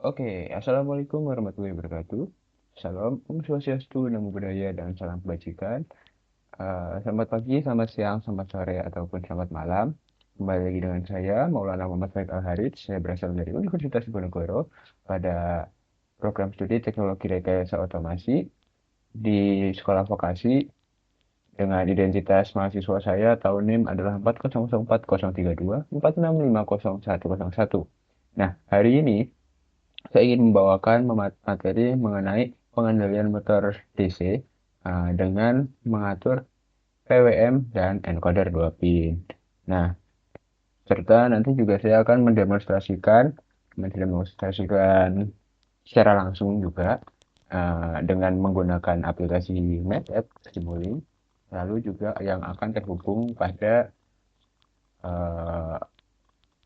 Oke, Assalamualaikum warahmatullahi wabarakatuh. Salam, Om Swastiastu, Namo Buddhaya, dan salam kebajikan. Selamat pagi, selamat siang, selamat sore, ataupun selamat malam. Kembali lagi dengan saya, Maulana Muhammad Faik Al-Harith. Saya berasal dari Universitas Diponegoro pada program studi Teknologi Rekayasa Otomasi di Sekolah Vokasi dengan identitas mahasiswa saya tahun NIM adalah 4004032 46501101. Nah, hari ini saya ingin membawakan materi mengenai pengendalian motor DC dengan mengatur PWM dan encoder 2 pin. Nah, serta nanti juga saya akan mendemonstrasikan secara langsung juga dengan menggunakan aplikasi MATLAB Simulink, lalu juga yang akan terhubung pada uh,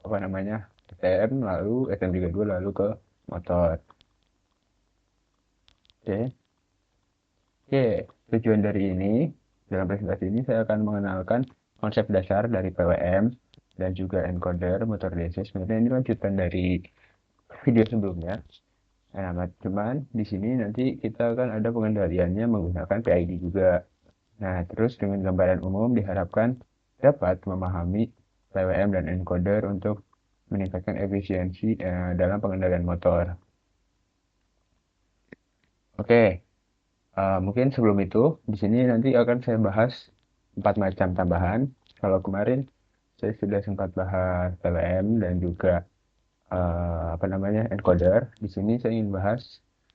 apa namanya STM, lalu STM32, lalu ke motor. Oke. Oke, tujuan dari ini, dalam presentasi ini saya akan mengenalkan konsep dasar dari PWM dan juga encoder motor DC. Sebenarnya ini lanjutan dari video sebelumnya. Nah, cuman di sini nanti kita akan ada pengendaliannya menggunakan PID juga. Nah, terus dengan gambaran umum diharapkan dapat memahami PWM dan encoder untuk meningkatkan efisiensi dalam pengendalian motor. Oke, mungkin sebelum itu, di sini nanti akan saya bahas 4 macam tambahan. Kalau kemarin saya sudah sempat bahas PWM dan juga apa namanya encoder. Di sini saya ingin bahas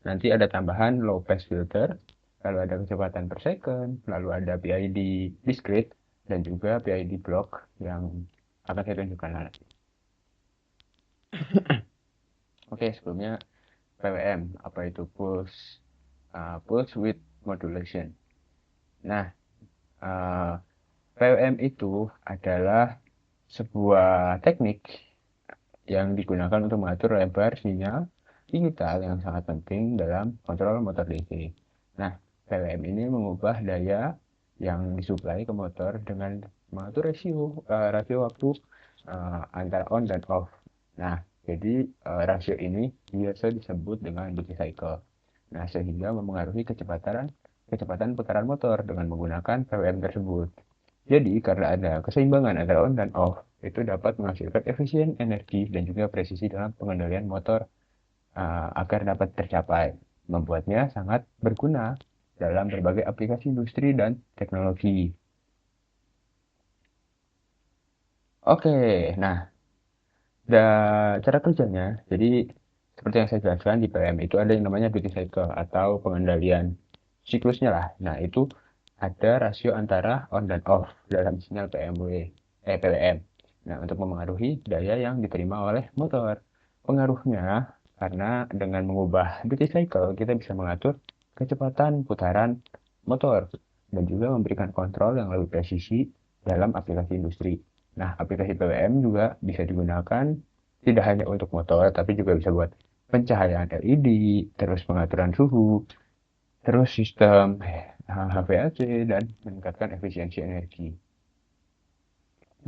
nanti ada tambahan low pass filter, lalu ada kecepatan per second, lalu ada PID discrete dan juga PID block yang akan saya tunjukkan nanti. Oke, sebelumnya PWM, apa itu pulse width modulation. Nah, uh, PWM itu adalah sebuah teknik yang digunakan untuk mengatur lebar sinyal digital yang sangat penting dalam kontrol motor DC. Nah, PWM ini mengubah daya yang disuplai ke motor dengan mengatur rasio waktu antara on dan off. Nah, jadi rasio ini biasa disebut dengan duty cycle. Nah, sehingga mempengaruhi kecepatan putaran motor dengan menggunakan PWM tersebut. Jadi, karena ada keseimbangan antara on dan off, itu dapat menghasilkan efisien energi dan juga presisi dalam pengendalian motor agar dapat tercapai, membuatnya sangat berguna dalam berbagai aplikasi industri dan teknologi. Oke, nah, cara kerjanya, jadi seperti yang saya jelaskan di PM itu ada yang namanya duty cycle atau pengendalian siklusnya lah. Nah, itu ada rasio antara on dan off dalam sinyal PWM. Nah, untuk memengaruhi daya yang diterima oleh motor. Pengaruhnya karena dengan mengubah duty cycle kita bisa mengatur kecepatan putaran motor dan juga memberikan kontrol yang lebih presisi dalam aplikasi industri. Nah, aplikasi PWM juga bisa digunakan tidak hanya untuk motor, tapi juga bisa buat pencahayaan LED, terus pengaturan suhu, terus sistem HVAC, dan meningkatkan efisiensi energi.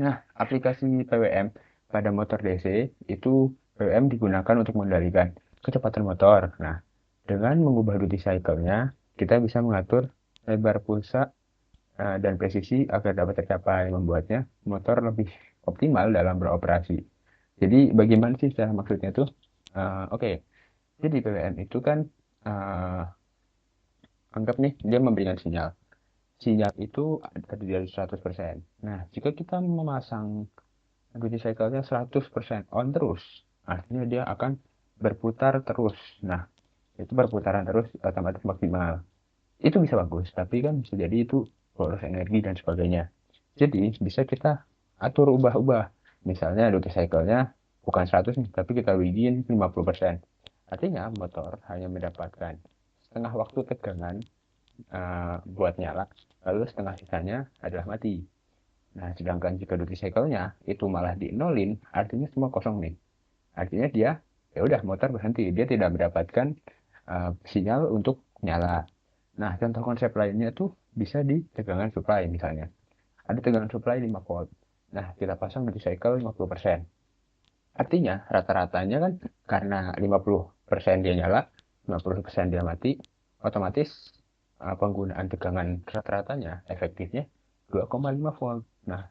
Nah, aplikasi PWM pada motor DC itu PWM digunakan untuk mengendalikan kecepatan motor. Nah, dengan mengubah duty cycle-nya, kita bisa mengatur lebar pulsa dan presisi agar dapat tercapai, membuatnya motor lebih optimal dalam beroperasi. Jadi bagaimana sih cara maksudnya tuh? Oke, jadi PWM itu kan uh, anggap nih dia memberikan sinyal. Sinyal itu terdiri dari 100%. Nah, jika kita memasang duty cycle-nya 100% on terus, artinya dia akan berputar terus. Nah, itu berputaran terus otomatis maksimal. Itu bisa bagus, tapi kan bisa jadi itu boros energi dan sebagainya. Jadi bisa kita atur ubah-ubah. Misalnya duty cycle-nya bukan 100 nih, tapi kita bikin 50%. Artinya motor hanya mendapatkan setengah waktu tegangan buat nyala, lalu setengah sisanya adalah mati. Nah, sedangkan jika duty cycle-nya itu malah di nolin, artinya semua kosong nih. Artinya dia ya udah motor berhenti, dia tidak mendapatkan sinyal untuk nyala. Nah, contoh konsep lainnya tuh bisa di tegangan supply misalnya. Ada tegangan supply 5 volt. Nah, kita pasang duty cycle 50%. Artinya rata-ratanya kan karena 50 50% dia nyala, 50% dia mati, otomatis penggunaan tegangan rata-ratanya efektifnya 2,5 volt. Nah,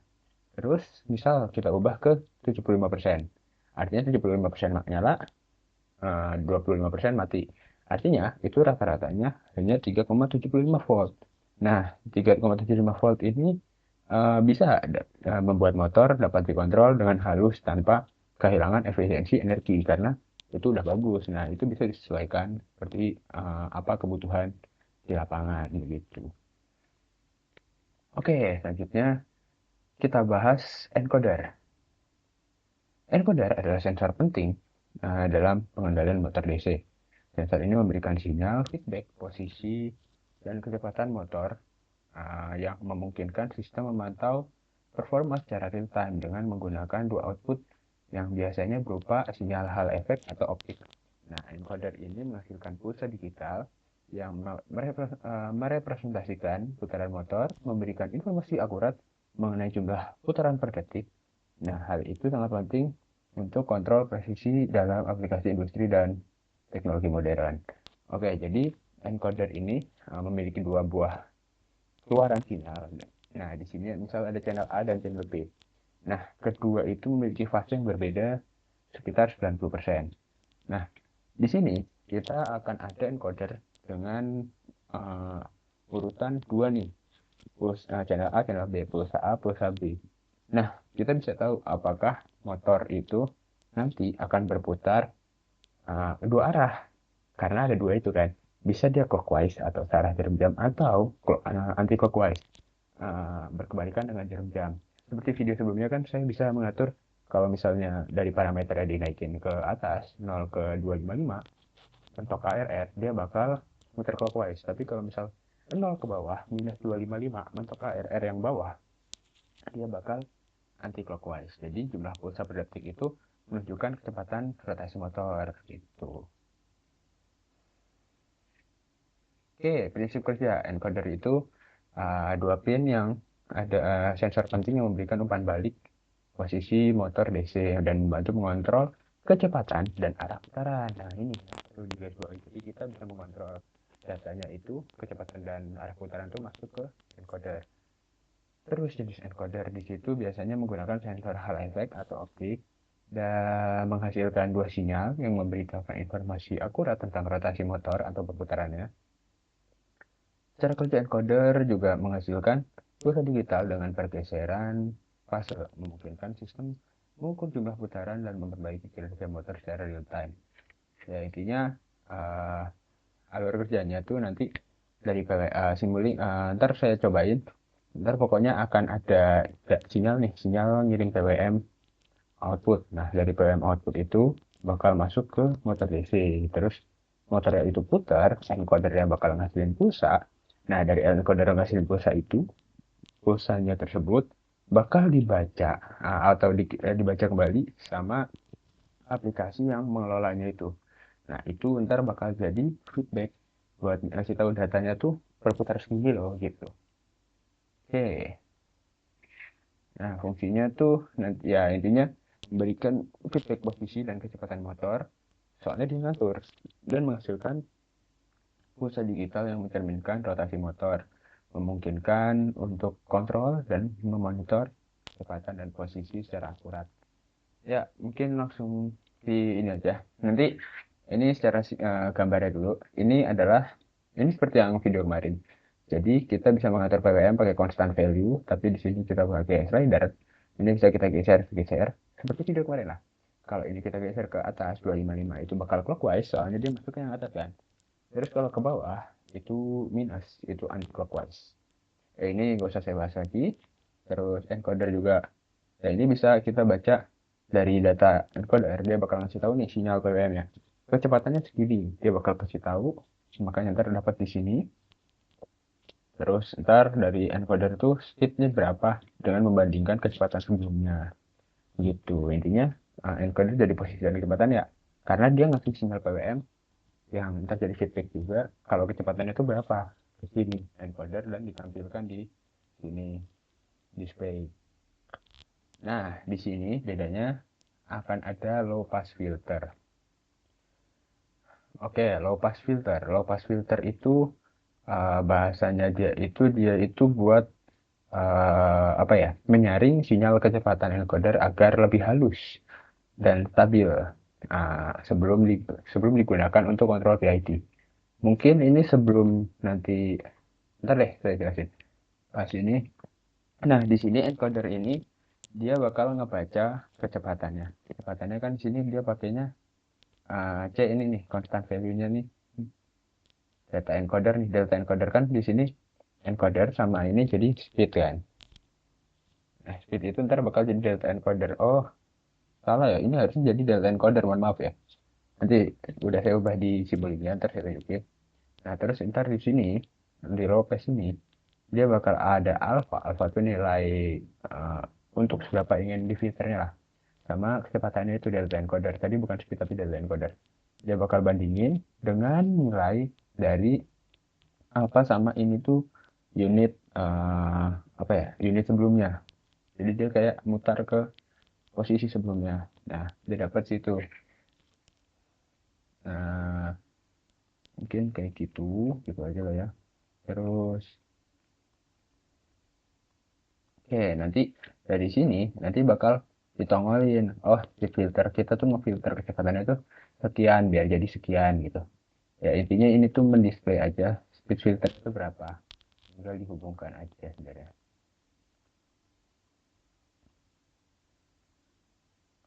terus misal kita ubah ke 75%. Artinya 75% nyala, 25% mati. Artinya itu rata-ratanya hanya 3,75 volt. Nah, 3,75 volt ini bisa membuat motor dapat dikontrol dengan halus tanpa kehilangan efisiensi energi karena itu udah bagus. Nah, itu bisa disesuaikan seperti apa kebutuhan di lapangan begitu. Oke, selanjutnya kita bahas encoder. Encoder adalah sensor penting dalam pengendalian motor DC. Sensor ini memberikan sinyal, feedback, posisi, dan kecepatan motor yang memungkinkan sistem memantau performa secara real time dengan menggunakan dua output yang biasanya berupa sinyal hal efek atau optik. Nah, encoder ini menghasilkan pulsa digital yang merepresentasikan putaran motor, memberikan informasi akurat mengenai jumlah putaran per detik. Nah, hal itu sangat penting untuk kontrol presisi dalam aplikasi industri dan teknologi modern. Oke, jadi encoder ini memiliki dua buah keluaran sinyal. Nah, di sini misal ada channel A dan channel B. Nah, kedua itu memiliki fase yang berbeda sekitar 90%. Nah, di sini kita akan ada encoder dengan urutan dua nih, channel A, channel B, pulsa A, pulsa B. Nah, kita bisa tahu apakah motor itu nanti akan berputar dua arah karena ada dua itu kan. Bisa dia clockwise atau searah jarum jam atau anti clockwise berkebalikan dengan jarum jam. Seperti video sebelumnya kan saya bisa mengatur kalau misalnya dari parameternya dinaikin ke atas 0 ke 255 mentok KRR dia bakal muter clockwise. Tapi kalau misal 0 ke bawah minus 255 mentok KRR yang bawah dia bakal anti clockwise. Jadi jumlah pulsa per detik itu menunjukkan kecepatan rotasi motor gitu. Oke, prinsip kerja encoder itu dua pin yang ada sensor penting yang memberikan umpan balik posisi motor DC dan membantu mengontrol kecepatan dan arah putaran. Nah, ini perlu digarisbawahi. Jadi kita bisa mengontrol datanya itu kecepatan dan arah putaran itu masuk ke encoder. Terus jenis encoder di situ biasanya menggunakan sensor hal efek atau optik dan menghasilkan dua sinyal yang memberitahukan informasi akurat tentang rotasi motor atau perputarannya. Cara kerja encoder juga menghasilkan pulsa digital dengan pergeseran fase, memungkinkan sistem mengukur jumlah putaran dan memperbaiki kinerja motor secara real time. Ya intinya alur kerjanya tuh nanti dari PWA Simulink, ntar saya cobain. Ntar pokoknya akan ada sinyal nih, sinyal ngirim PWM output. Nah, dari PWM output itu bakal masuk ke motor DC. Terus motornya itu putar, encodernya bakal ngasilin pulsa. Nah, dari encoder ngasilin pulsa itu, pulsanya tersebut bakal dibaca atau dibaca kembali sama aplikasi yang mengelolanya itu. Nah, itu ntar bakal jadi feedback buat ngasih tahu datanya tuh berputar segini loh gitu. Oke. Nah, fungsinya tuh nanti ya intinya memberikan feedback posisi dan kecepatan motor. Soalnya dia ngatur dan menghasilkan pulsa digital yang mencerminkan rotasi motor, memungkinkan untuk kontrol dan memonitor kecepatan dan posisi secara akurat. Ya, mungkin langsung di ini aja. Nanti ini secara gambarnya dulu. Ini seperti yang video kemarin. Jadi kita bisa mengatur PWM pakai constant value, tapi di sini kita pakai slider. Ini bisa kita geser seperti video kemarin lah. Kalau ini kita geser ke atas 255 itu bakal clockwise, soalnya dia masuk yang atas kan. Terus kalau ke bawah itu minus, itu anti clockwise. Ini nggak usah saya bahas lagi. Terus encoder juga. Ya ini bisa kita baca dari data encoder, dia bakal ngasih tahu nih sinyal PWM ya. Kecepatannya segini, dia bakal kasih tahu. Makanya ntar dapat di sini. Terus ntar dari encoder tuh speednya berapa dengan membandingkan kecepatan sebelumnya. Gitu. Intinya encoder jadi posisi dan kecepatan ya. Karena dia ngasih sinyal PWM yang ntar jadi feedback juga kalau kecepatannya itu berapa ke sini encoder dan ditampilkan di sini display. Nah, di sini bedanya akan ada low pass filter. Oke, low pass filter. Low pass filter itu bahasanya dia itu buat apa ya? Menyaring sinyal kecepatan encoder agar lebih halus dan stabil sebelum digunakan untuk kontrol PID. Mungkin ini sebelum nanti, ntar deh saya jelasin. Pas ini, nah di sini encoder ini dia bakal ngebaca kecepatannya. Kecepatannya kan di sini dia pakainya C ini nih, constant value-nya nih, data encoder nih. Data encoder kan di sini encoder sama ini jadi speed kan. Nah, speed itu ntar bakal jadi delta encoder. Oh, salah ya. Ini harusnya jadi delta encoder, mohon maaf ya. Nanti udah saya ubah di simbolnya, ntar saya tunjukin. Nah, terus ntar di sini, di low pass ini, dia bakal ada alpha. Alpha itu nilai uh, untuk seberapa ingin di filternya lah. Sama kecepatannya itu delta encoder. Tadi bukan speed tapi delta encoder. Dia bakal bandingin dengan nilai dari alpha sama ini tuh unit apa ya? Unit sebelumnya. Jadi dia kayak mutar ke posisi sebelumnya. Nah, dia dapat situ. Nah, mungkin kayak gitu, gitu aja lah ya. Terus, oke, nanti dari sini nanti bakal ditongolin. Oh, di filter kita tuh ngefilter kecepatannya tuh sekian biar jadi sekian gitu. Ya intinya ini tuh mendisplay aja speed filter itu berapa. Tinggal dihubungkan aja sebenarnya.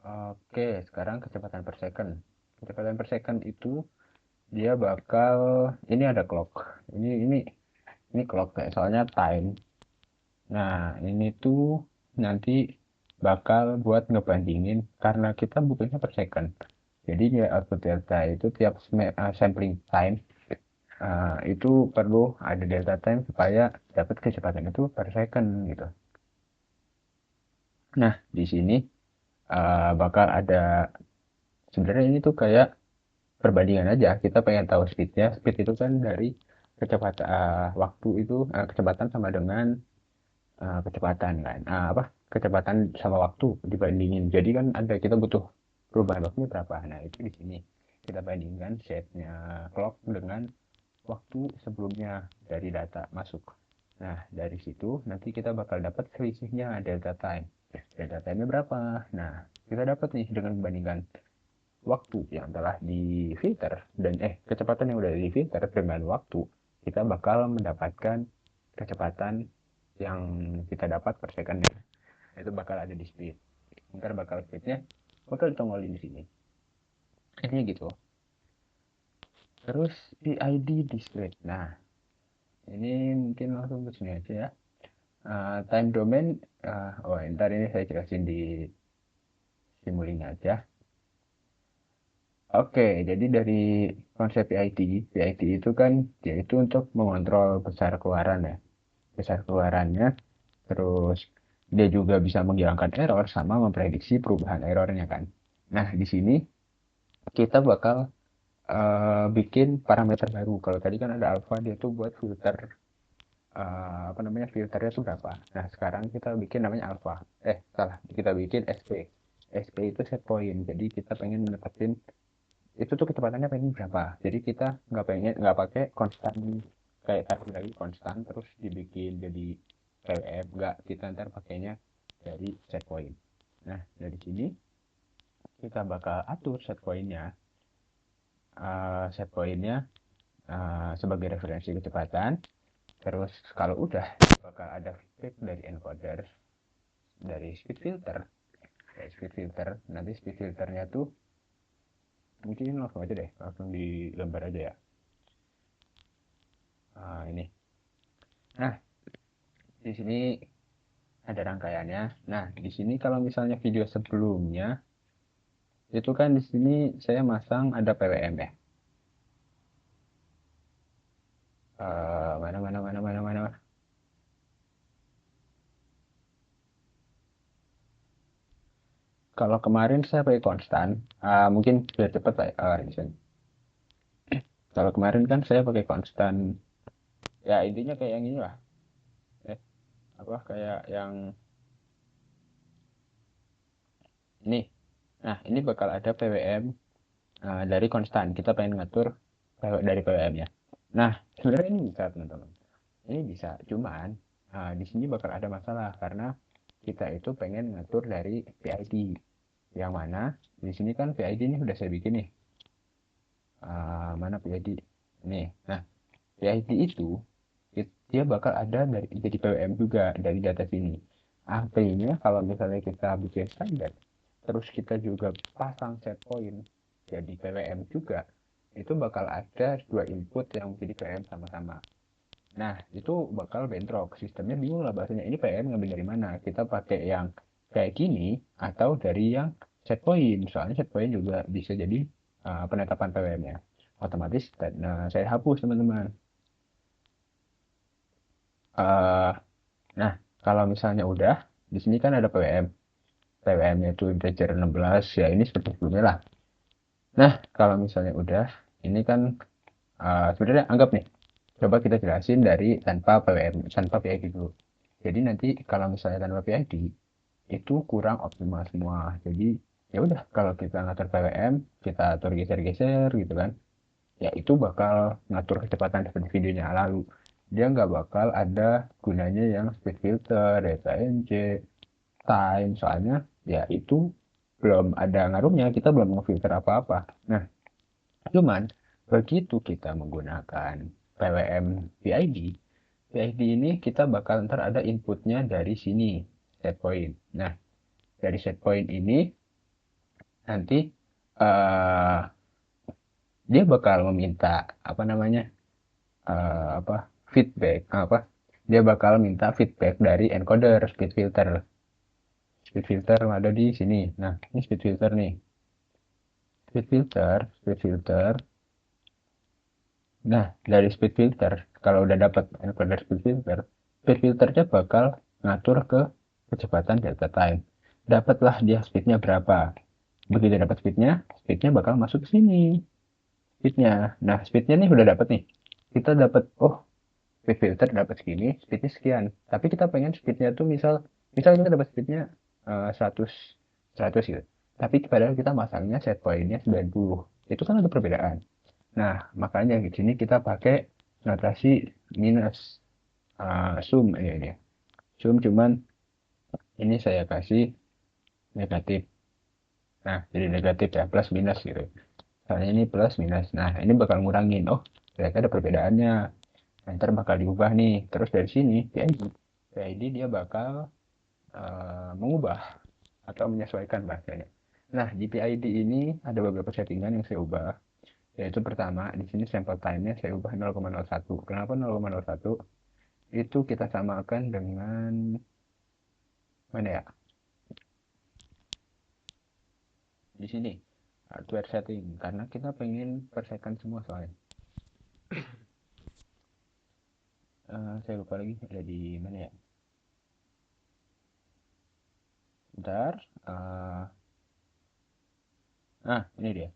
Oke, sekarang kecepatan per second. Kecepatan per second itu dia bakal ini ada clock. Ini clock kayak soalnya time. Nah, ini tuh nanti bakal buat ngebandingin karena kita butuhnya per second. Jadi ya output delta itu tiap sampling time itu perlu ada delta time supaya dapat kecepatan itu per second gitu. Nah, di sini bakal ada sebenarnya ini tuh kayak perbandingan aja. Kita pengen tahu speednya. Speed itu kan dari kecepatan waktu itu kecepatan sama dengan kecepatan kan apa kecepatan sama waktu dibandingin jadi kan ada kita butuh perubahan waktunya berapa nah itu di sini kita bandingkan setnya clock dengan waktu sebelumnya dari data masuk nah dari situ nanti kita bakal dapat selisihnya delta time nya berapa nah kita dapat nih dengan membandingkan waktu yang telah di filter dan kecepatan yang udah di filter dengan waktu kita bakal mendapatkan kecepatan yang kita dapat per secondnya itu bakal ada di speed ntar bakal speednya bakal ditongolin di sini ini gitu terus PID display nah ini mungkin langsung ke sini aja ya. Time domain oh ntar ini saya jelasin di simulink aja. Oke, jadi dari konsep PID itu kan yaitu untuk mengontrol besar keluaran ya. Besar keluarannya, terus dia juga bisa menghilangkan error sama memprediksi perubahan errornya kan. Nah, di sini kita bakal bikin parameter baru. Kalau tadi kan ada alpha, dia tuh buat filter apa namanya filternya tuh berapa. Nah, sekarang kita bikin namanya alpha. Salah, kita bikin SP. SP itu set point. Jadi kita pengen menetapin itu tuh kecepatannya pengen berapa jadi kita nggak pakai konstan kayak tadi lagi konstan terus dibikin jadi PWM nggak kita ntar pakainya dari set point nah dari sini kita bakal atur set pointnya sebagai referensi kecepatan terus kalau udah bakal ada feedback dari encoder dari speed filter nanti speed filternya tuh mungkin langsung aja deh langsung digambar aja ya ini nah di sini ada rangkaiannya. Nah, di sini kalau misalnya video sebelumnya, itu kan di sini saya masang ada PWM ya. Mana, mana, mana, mana, mana. Kalau kemarin saya pakai konstan, mungkin biar cepat lah. Di sini. Kalau kemarin kan saya pakai konstan, ya intinya kayak yang ini lah. Eh, apa kayak yang ini. Nah, ini bakal ada PWM dari konstan. Kita pengen ngatur dari PWM ya. Nah, sebenarnya ini bisa teman-teman. Ini bisa, cuman di sini bakal ada masalah karena kita itu pengen ngatur dari PID. Yang mana di sini kan PID ini udah saya bikin nih. Mana PID? Nih. Nah, PID itu dia bakal ada dari jadi PWM juga dari data sini. Artinya kalau misalnya kita bikin standar, terus kita juga pasang set point jadi PWM juga, itu bakal ada dua input yang menjadi PWM sama-sama. Nah, itu bakal bentrok. Sistemnya bingung lah bahasanya. Ini PM ngambil dari mana? Kita pakai yang kayak gini atau dari yang set point. Soalnya set point juga bisa jadi penetapan PWM-nya. Otomatis saya hapus teman-teman. Eh, nah, kalau misalnya udah, di sini kan ada PWM. PWM-nya itu integer 16, ya ini seperti sebelumnya lah. Nah, kalau misalnya udah, ini kan sebenarnya anggap nih, coba kita jelasin dari tanpa PWM, tanpa PID dulu. Jadi nanti kalau misalnya tanpa PID, itu kurang optimal semua. Jadi ya udah kalau kita ngatur PWM, kita atur geser-geser gitu kan, ya itu bakal ngatur kecepatan seperti videonya lalu. Dia nggak bakal ada gunanya yang speed filter, data NC, time, soalnya ya itu belum ada ngaruhnya, kita belum ngefilter apa-apa. Nah, cuman begitu kita menggunakan PWM PID, PID ini kita bakal ntar ada inputnya dari sini, set point. Nah, dari set point ini nanti eh dia bakal meminta apa namanya apa feedback apa dia bakal minta feedback dari encoder speed filter ada di sini. Nah, ini speed filter. Nah, dari speed filter kalau udah dapat encoder speed filternya bakal ngatur ke kecepatan delta time. Dapatlah dia speednya berapa. Begitu dapat speednya bakal masuk ke sini speednya. Nah, speednya nih udah dapat nih. Kita dapat, oh, speed filter dapat segini, speednya sekian. Tapi kita pengen speednya tuh misal kita dapat speednya 100, 100 gitu. Tapi padahal kita masangnya set pointnya 90. Itu kan ada perbedaan. Nah, makanya di sini kita pakai notasi minus sum ini. Sum cuman ini saya kasih negatif. Nah, jadi negatif ya, plus minus gitu. Soalnya ini plus minus. Nah, ini bakal ngurangin. Oh, ternyata ada perbedaannya. Ntar bakal diubah nih. Terus dari sini, PID dia bakal mengubah atau menyesuaikan bahasanya. Nah, di PID ini ada beberapa settingan yang saya ubah. Yaitu pertama, di sini sample time-nya saya ubah 0,01. Kenapa 0,01? Itu kita samakan dengan mana ya? Di sini, hardware setting. Karena kita pengen per second semua soalnya. Saya lupa lagi ada di mana ya? Bentar. Nah, ini dia.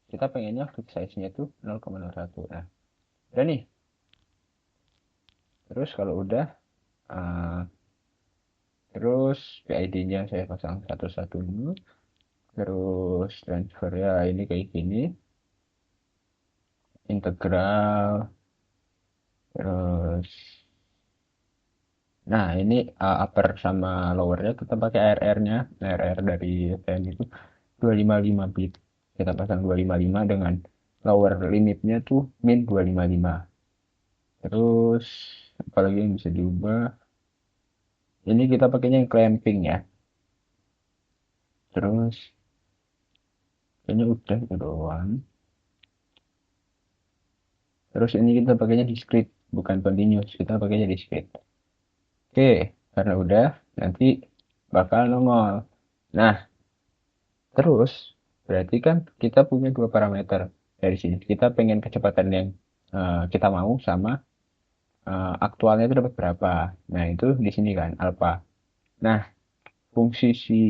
Kita pengennya fix size-nya tuh 0,01. Nah, udah nih. Terus kalau udah, uh, terus PID-nya saya pasang satu-satu dulu. Terus transfer ya ini kayak gini. Integral. Terus, nah ini upper sama lowernya kita pakai RR-nya. RR dari TN itu 255 bit. Kita pasang 255 dengan lower limitnya tuh min 255. Terus apalagi yang bisa diubah? Ini kita pakainya yang clamping ya. Terus kayaknya udah itu doang. Terus ini kita pakainya discrete, bukan continuous. Kita pakainya discrete. Oke, karena udah nanti bakal nongol. Nah, terus berarti kan kita punya dua parameter dari sini. Kita pengen kecepatan yang kita mau sama aktualnya itu dapat berapa. Nah, itu di sini kan alpha. Nah, fungsi si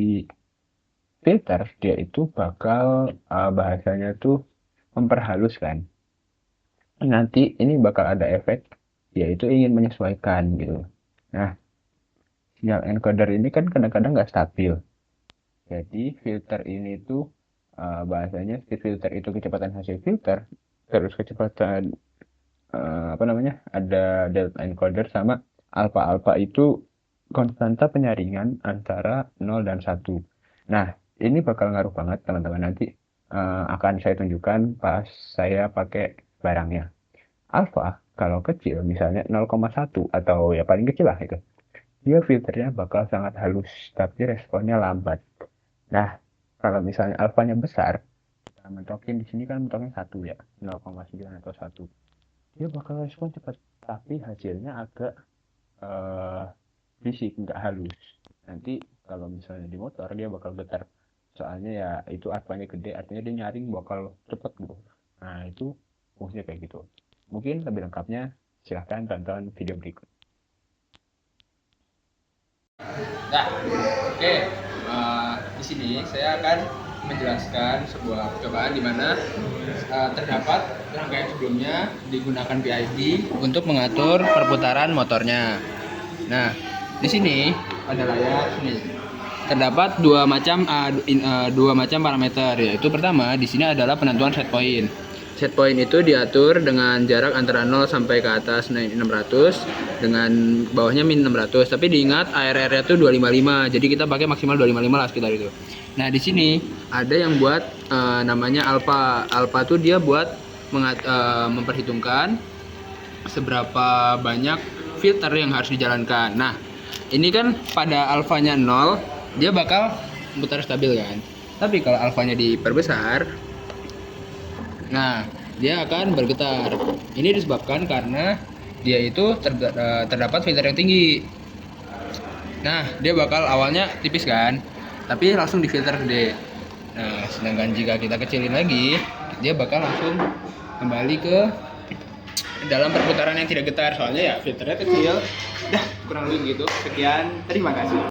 filter dia itu bakal bahasanya tuh memperhalus kan. Nanti ini bakal ada efek yaitu ingin menyesuaikan gitu. Nah, sinyal encoder ini kan kadang-kadang nggak stabil. Jadi filter ini tuh bahasanya speed filter itu kecepatan hasil filter, terus kecepatan apa namanya, ada delta encoder sama alpha. Alpha itu konstanta penyaringan antara 0 dan 1. Nah, ini bakal ngaruh banget teman-teman, nanti akan saya tunjukkan pas saya pakai barangnya. Alpha kalau kecil misalnya 0,1 atau ya paling kecil lah itu, dia filternya bakal sangat halus tapi responnya lambat. Nah, kalau misalnya alfanya besar, kita mentokin di sini kan mentoknya 1 ya, 0,9 atau 1. Dia bakal respon cepat, tapi hasilnya agak eh fisik, nggak halus. Nanti kalau misalnya di motor dia bakal getar. Soalnya ya itu alfanya gede, artinya dia nyaring bakal cepet gitu. Nah, itu fungsinya kayak gitu. Mungkin lebih lengkapnya silahkan tonton video berikut. Nah, oke. Di sini saya akan menjelaskan sebuah percobaan di mana terdapat rangkaian sebelumnya digunakan PID untuk mengatur perputaran motornya. Nah, di sini pada layar sini terdapat dua macam parameter, yaitu pertama di sini adalah penentuan set point. Set point itu diatur dengan jarak antara 0 sampai ke atas 600 dengan bawahnya min 600. Tapi diingat ARR-nya tuh 255. Jadi kita pakai maksimal 255 lah sekitar itu. Nah, di sini ada yang buat namanya alpha. Alpha tuh dia buat memperhitungkan seberapa banyak filter yang harus dijalankan. Nah, ini kan pada alfanya 0, dia bakal putar stabil kan. Tapi kalau alfanya diperbesar, nah, dia akan bergetar. Ini disebabkan karena dia itu terdapat filter yang tinggi. Nah, dia bakal awalnya tipis kan, tapi langsung difilter gede. Nah, sedangkan jika kita kecilin lagi, dia bakal langsung kembali ke dalam perputaran yang tidak getar. Soalnya ya filternya kecil. Dah, kurang lebih gitu. Sekian, terima kasih.